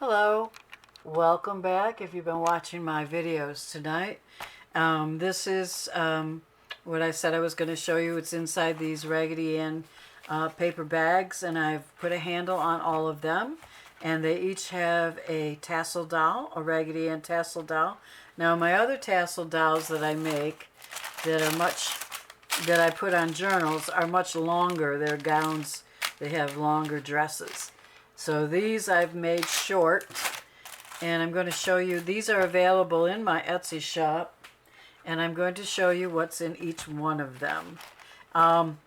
Hello, welcome back if you've been watching my videos tonight. This is what I said I was going to show you. It's inside these Raggedy Ann paper bags, and I've put a handle on all of them, and they each have a tassel doll, a Raggedy Ann tassel doll. Now my other tassel dolls that I make that I put on journals are much longer. They're gowns, they have longer dresses. So these I've made short, and I'm going to show you. These are available in my Etsy shop, and I'm going to show you what's in each one of them.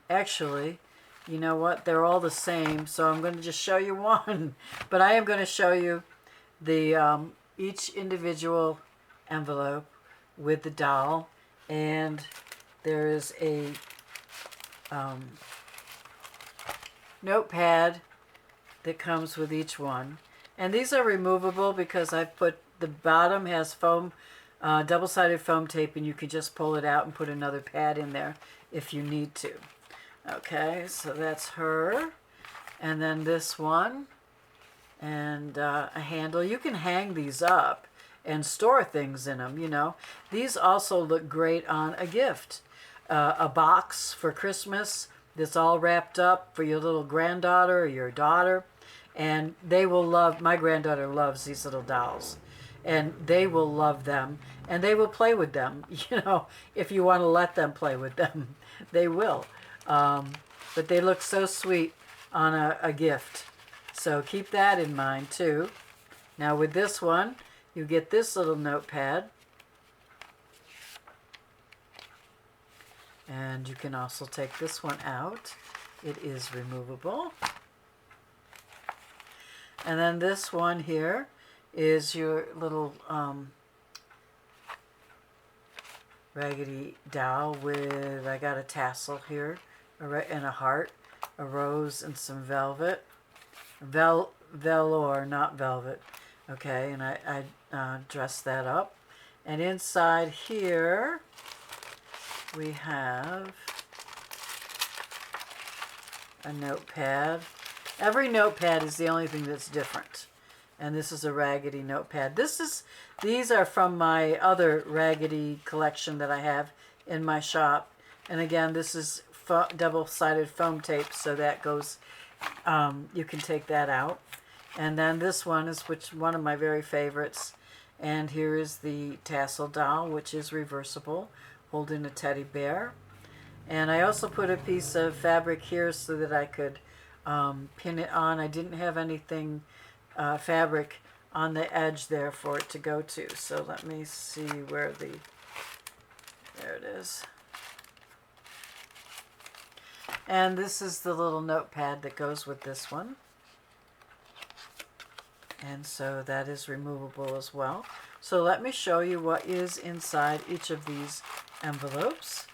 Actually, you know what? They're all the same, so I'm going to just show you one. But I am going to show you the each individual envelope with the doll, and there is a notepad that comes with each one. And these are removable because I've put, the bottom has foam, double-sided foam tape, and you can just pull it out and put another pad in there if you need to. Okay, so that's her. And then this one, and a handle. You can hang these up and store things in them, you know. These also look great on a gift. A box for Christmas that's all wrapped up for your little granddaughter or your daughter. And they will love, my granddaughter loves these little dolls, and they will love them, and they will play with them. You know, if you want to let them play with them, they will. But they look so sweet on a gift. So keep that in mind too. Now with this one, you get this little notepad. And you can also take this one out. It is removable. And then this one here is your little Raggedy doll with, I got a tassel here, and a heart, a rose, and some velvet. Velour, not velvet. Okay, and I dressed that up. And inside here we have a notepad. Every notepad is the only thing that's different. And this is a Raggedy notepad. These are from my other Raggedy collection that I have in my shop. And again, this is double-sided foam tape, so that goes, you can take that out. And then this one is one of my very favorites. And here is the tassel doll, which is reversible, holding a teddy bear. And I also put a piece of fabric here so that I could pin it on. I didn't have anything fabric on the edge there for it to go to. So let me see where there it is. And this is the little notepad that goes with this one. And so that is removable as well. So let me show you what is inside each of these envelopes.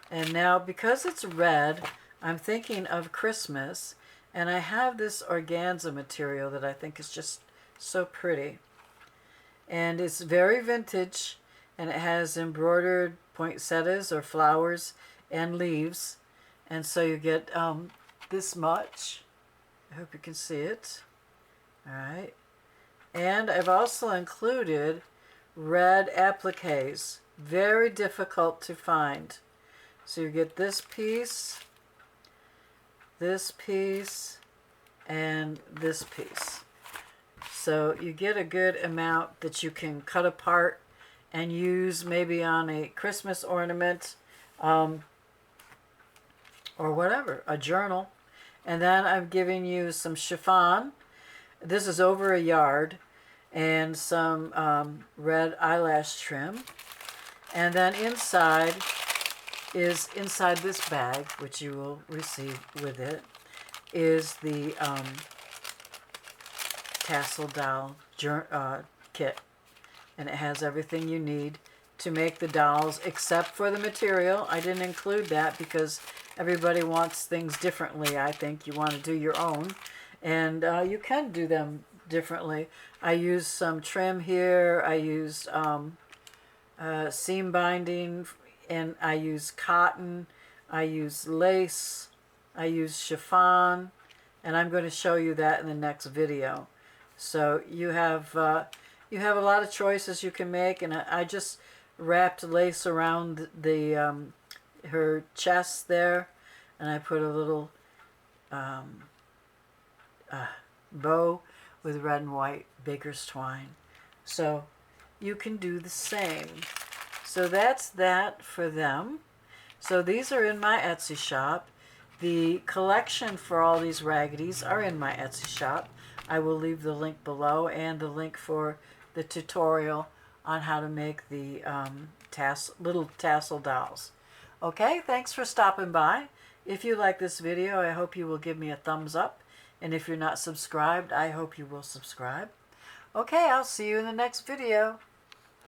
And now, because it's red, I'm thinking of Christmas, and I have this organza material that I think is just so pretty. And it's very vintage, and it has embroidered poinsettias or flowers and leaves. And so you get this much. I hope you can see it. All right. And I've also included red appliques. Very difficult to find. So you get this piece, and this piece. So you get a good amount that you can cut apart and use maybe on a Christmas ornament, or whatever, a journal. And then I'm giving you some chiffon. This is over a yard, and some red eyelash trim. And then inside this bag, which you will receive with it, is the tassel doll kit. And it has everything you need to make the dolls, except for the material. I didn't include that because everybody wants things differently. I think you want to do your own, and you can do them differently. I used some trim here. I used seam binding, and I use cotton, I use lace, I use chiffon, and I'm going to show you that in the next video. So you have a lot of choices you can make, and I just wrapped lace around the her chest there, and I put a little bow with red and white baker's twine. So you can do the same. So that's that for them. So these are in my Etsy shop. The collection for all these Raggedy's are in my Etsy shop. I will leave the link below and the link for the tutorial on how to make the little tassel dolls. Okay, thanks for stopping by. If you like this video, I hope you will give me a thumbs up. And if you're not subscribed, I hope you will subscribe. Okay, I'll see you in the next video.